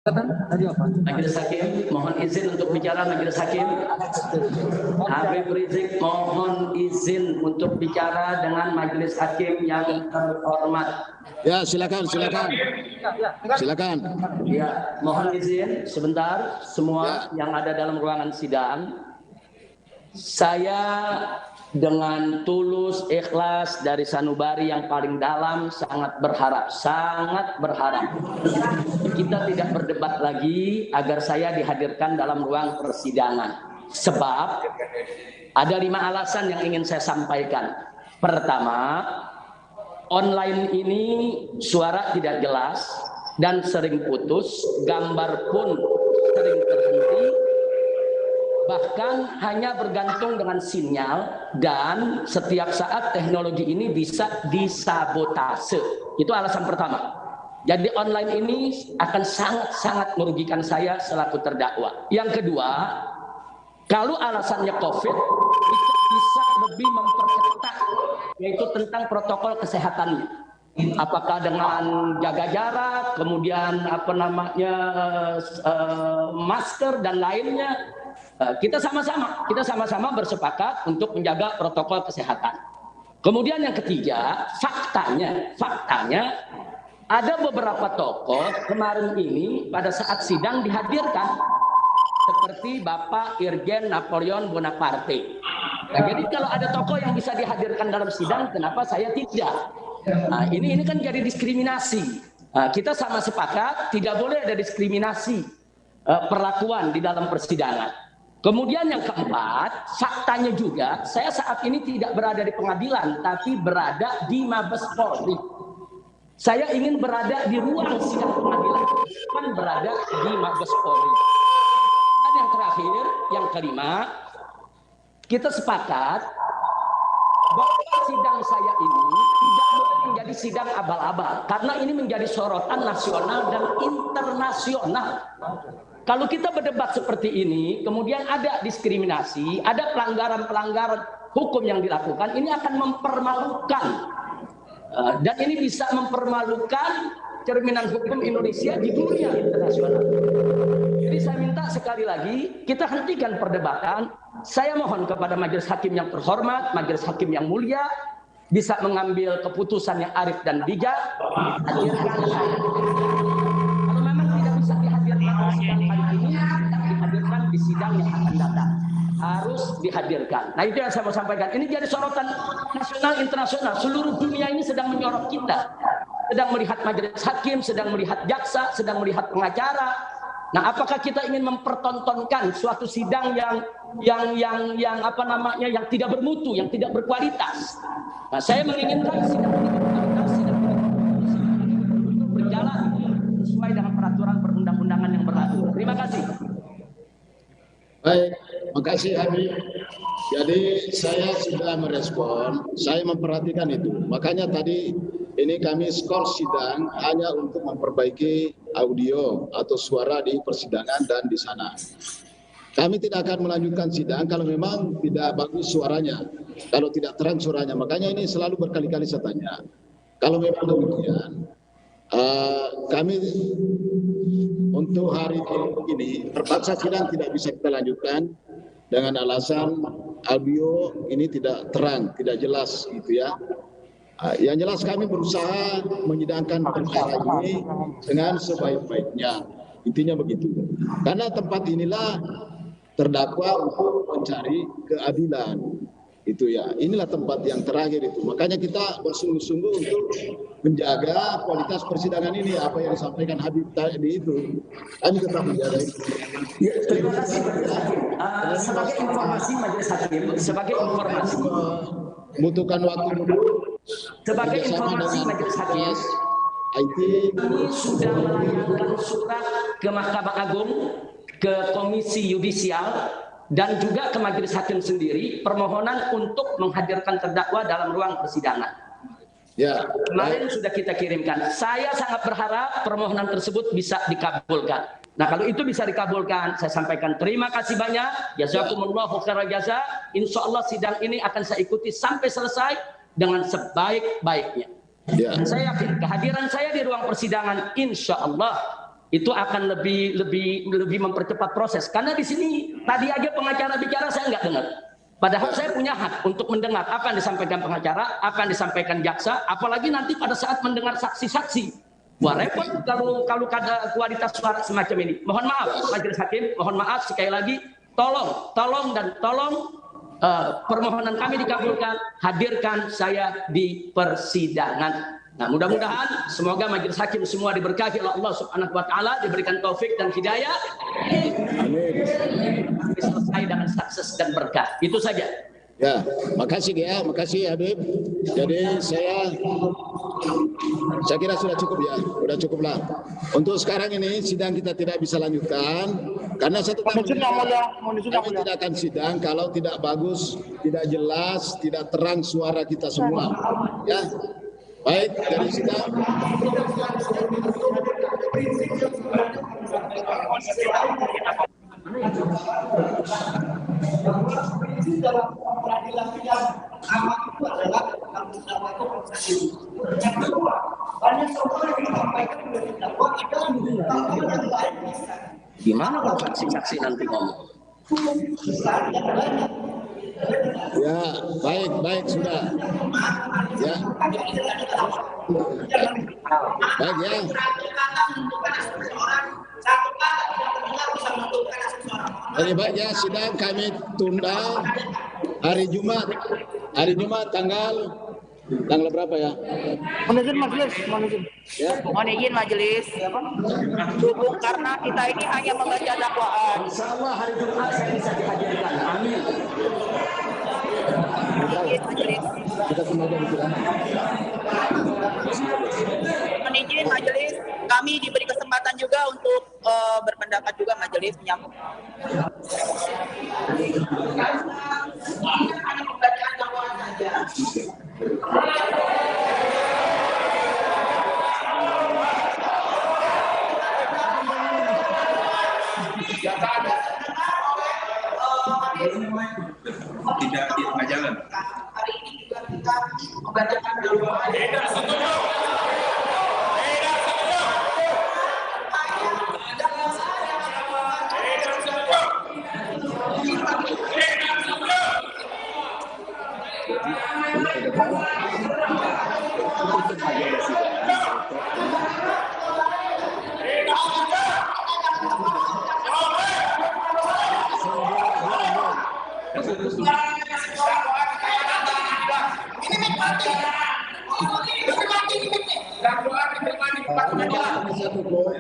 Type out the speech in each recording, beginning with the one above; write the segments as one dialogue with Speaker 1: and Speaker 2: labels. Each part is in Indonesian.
Speaker 1: Majelis Hakim, mohon izin untuk bicara Majelis Hakim. Habib Rizik mohon izin untuk bicara dengan Majelis Hakim yang terhormat.
Speaker 2: Ya, silakan. Silakan.
Speaker 1: Ya, mohon izin sebentar semua yang ada dalam ruangan sidang. Saya dengan tulus, ikhlas dari sanubari yang paling dalam sangat berharap kita tidak berdebat lagi agar saya dihadirkan dalam ruang persidangan. Sebab ada 5 alasan yang ingin saya sampaikan. Pertama, online ini suara tidak jelas dan sering putus, gambar pun sering terhenti, bahkan hanya bergantung dengan sinyal, dan setiap saat teknologi ini bisa disabotase. Itu alasan pertama. Jadi online ini akan sangat-sangat merugikan saya selaku terdakwa. Yang kedua, kalau alasannya COVID, kita bisa lebih memperketat, yaitu tentang protokol kesehatannya. Apakah dengan jaga jarak, kemudian masker dan lainnya. Kita sama-sama bersepakat untuk menjaga protokol kesehatan. Kemudian yang ketiga, faktanya ada beberapa tokoh kemarin ini pada saat sidang dihadirkan, seperti Bapak Irjen Napoleon Bonaparte. Nah, jadi kalau ada tokoh yang bisa dihadirkan dalam sidang, kenapa saya tidak? Nah, ini kan jadi diskriminasi. Nah, kita sama sepakat tidak boleh ada diskriminasi perlakuan di dalam persidangan. Kemudian yang keempat, faktanya juga saya saat ini tidak berada di pengadilan, tapi berada di Mabes Polri. Saya ingin berada di ruang sidang pengadilan, bukan berada di Mabes Polri. Dan yang terakhir, yang kelima, kita sepakat bahwa sidang saya ini tidak boleh menjadi sidang abal-abal, karena ini menjadi sorotan nasional dan internasional. Kalau kita berdebat seperti ini, kemudian ada diskriminasi, ada pelanggaran-pelanggaran hukum yang dilakukan, ini akan mempermalukan. Dan ini bisa mempermalukan cerminan hukum Indonesia di dunia internasional. Jadi saya minta sekali lagi, kita hentikan perdebatan. Saya mohon kepada Majelis Hakim yang terhormat, Majelis Hakim yang mulia, bisa mengambil keputusan yang arif dan bijak, hadirkan saya. Kalau memang tidak bisa dihadirkan di sidang hari ini, dihadirkan di sidang yang akan datang. Harus dihadirkan. Nah, itu yang saya mau sampaikan. Ini jadi sorotan nasional internasional. Seluruh dunia ini sedang menyorot kita. Sedang melihat majelis hakim, sedang melihat jaksa, sedang melihat pengacara. Nah, apakah kita ingin mempertontonkan suatu sidang yang tidak bermutu, yang tidak berkualitas? Nah, saya menginginkan sidang ini berkualitas, sidang ini untuk berjalan sesuai dengan peraturan perundang-undangan yang berlaku. Terima kasih.
Speaker 2: Baik, makasih Habib. Jadi saya sudah merespon, saya memperhatikan itu. Makanya tadi ini kami skor sidang hanya untuk memperbaiki audio atau suara di persidangan dan di sana. Kami tidak akan melanjutkan sidang kalau memang tidak bagus suaranya, kalau tidak terang suaranya. Makanya ini selalu berkali-kali saya tanya. Kalau memang demikian, kami untuk hari ini terpaksa sidang tidak bisa kita lanjutkan dengan alasan audio ini tidak terang, tidak jelas gitu ya. Yang jelas kami berusaha menyidangkan perkara ini dengan sebaik-baiknya. Intinya begitu. Karena tempat inilah terdakwa untuk mencari keadilan. Itu ya. Inilah tempat yang terakhir itu. Makanya kita bersungguh-sungguh untuk menjaga kualitas persidangan ini. Apa yang disampaikan Habib tadi itu. Kami tetap menjaga itu.
Speaker 1: Ya, terima kasih Majelis Hakim. Sebagai informasi Majelis Hakim, sebagai informasi.
Speaker 2: Butuhkan waktu dulu.
Speaker 1: Sebagai informasi Majelis Hakim, ini sudah melayangkan surat ke Mahkamah Agung, ke Komisi Yudisial, dan juga ke Majelis Hakim sendiri permohonan untuk menghadirkan terdakwa dalam ruang persidangan.
Speaker 2: Ya.
Speaker 1: Kemarin sudah kita kirimkan. Saya sangat berharap permohonan tersebut bisa dikabulkan. Nah, kalau itu bisa dikabulkan, saya sampaikan terima kasih banyak. Jazakumullahu khairal jaza. Insya Allah sidang ini akan saya ikuti sampai selesai dengan sebaik-baiknya. Dan saya yakin kehadiran saya di ruang persidangan insya Allah itu akan lebih mempercepat proses. Karena di sini tadi aja pengacara bicara saya nggak dengar. Padahal saya punya hak untuk mendengar apa yang disampaikan pengacara, apa yang disampaikan jaksa, apalagi nanti pada saat mendengar saksi-saksi. Wah repot kalau ada kualitas suara semacam ini. Mohon maaf Majelis Hakim, mohon maaf sekali lagi, tolong permohonan kami dikabulkan, hadirkan saya di persidangan. Nah, mudah-mudahan semoga Majelis Hakim semua diberkahi oleh Allah Subhanahu wa taala, diberikan taufik dan hidayah. Selesai dengan sukses dan berkah. Itu saja.
Speaker 2: Ya, makasih ya, makasih Habib. Jadi saya kira sudah cukup ya, sudah cukup lah. Untuk sekarang ini sidang kita tidak bisa lanjutkan karena satu kami tidak akan sidang kalau tidak bagus, tidak jelas, tidak terang suara kita semua. Ya, baik dari sidang.
Speaker 3: Dalam peradilan pidana aman itu adalah banyak soal yang disampaikan oleh terdakwa adalah
Speaker 1: gimana kalau saksi-saksi nanti ngomong?
Speaker 2: Ya, baik sudah. Ya. Baik ya. Jadi baik ya, sidang kami tunda hari Jumat. Hari Jumat tanggal berapa ya?
Speaker 4: Mohon izin majelis,
Speaker 2: Ya.
Speaker 4: mohon izin majelis. Hubung karena kita ini hanya membaca dakwaan.
Speaker 1: Insyaallah hari Jumat saya bisa dihadirkan. Amin.
Speaker 4: Izin majelis.
Speaker 2: Kita semuanya bicara.
Speaker 4: Mohon izin majelis, kami diberi kesempatan juga untuk berpendapat juga majelis menyambut.
Speaker 3: hanya pembacaan dakwaan saja.
Speaker 5: Tidak di majalah.
Speaker 3: Hari ini juga kita membacakan dakwaan.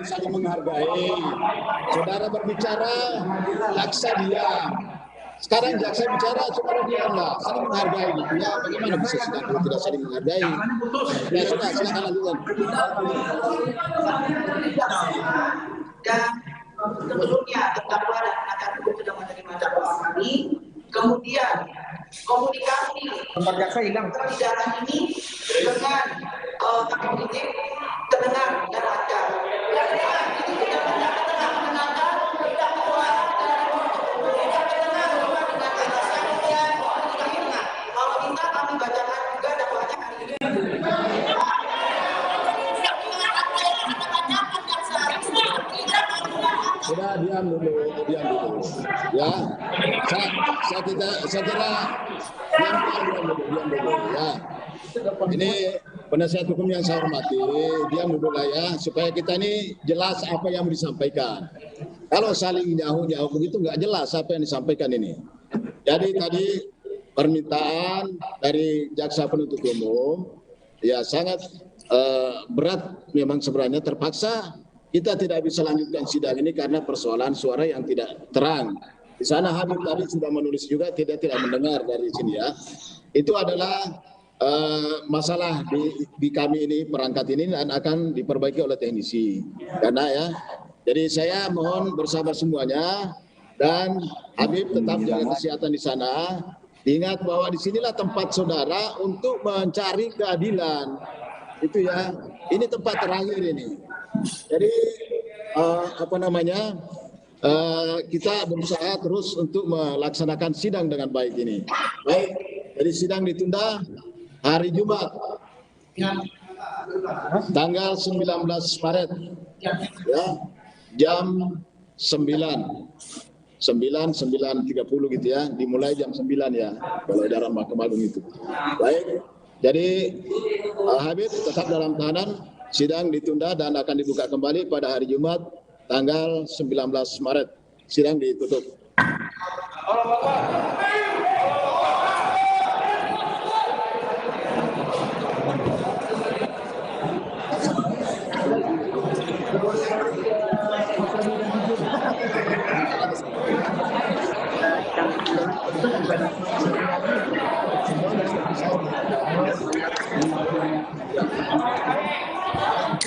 Speaker 2: Saling menghargai. Saudara berbicara, jaksa diam. Sekarang jaksa bicara, saudara diamlah. Saling menghargai gitu ya. Bagaimana bisa sidang kalau tidak saling menghargai? Ya sudah, silakan lanjutkan.
Speaker 3: Dan sebelumnya terdakwa dan penasihat hukum sudah menerima dakwaan kami. Kemudian komunikasi persidangan ini dengan hakim penyidik terdengar dan lancar. Itu tidak pernah mendengarkan kalau bisa kami bacakan juga dakwaannya hari ini.
Speaker 2: Sudah diam dulu. Ya, saya kira diam dulu. Ya, ini penasihat hukum yang saya hormati, diam dulu lah ya, supaya kita ini jelas apa yang mau disampaikan. Kalau saling jauh begitu nggak jelas apa yang disampaikan ini. Jadi tadi permintaan dari jaksa penuntut umum, ya sangat berat memang sebenarnya terpaksa. Kita tidak bisa lanjutkan sidang ini karena persoalan suara yang tidak terang. Di sana Habib tadi sudah menulis juga tidak mendengar dari sini ya. Itu adalah masalah di kami ini, perangkat ini, dan akan diperbaiki oleh teknisi. Karena ya, jadi saya mohon bersabar semuanya, dan Habib tetap jaga kesehatan di sana. Ingat bahwa disinilah tempat saudara untuk mencari keadilan. Itu ya, ini tempat terakhir ini. Jadi kita berusaha terus untuk melaksanakan sidang dengan baik ini. Baik, jadi sidang ditunda hari Jumat tanggal 19 Maret. Ya, jam 9:30 gitu ya, dimulai jam 9 ya, kalau edaran Mahkamah Agung itu. Baik, jadi Habib tetap dalam tahanan, sidang ditunda dan akan dibuka kembali pada hari Jumat tanggal 19 Maret. Sidang ditutup.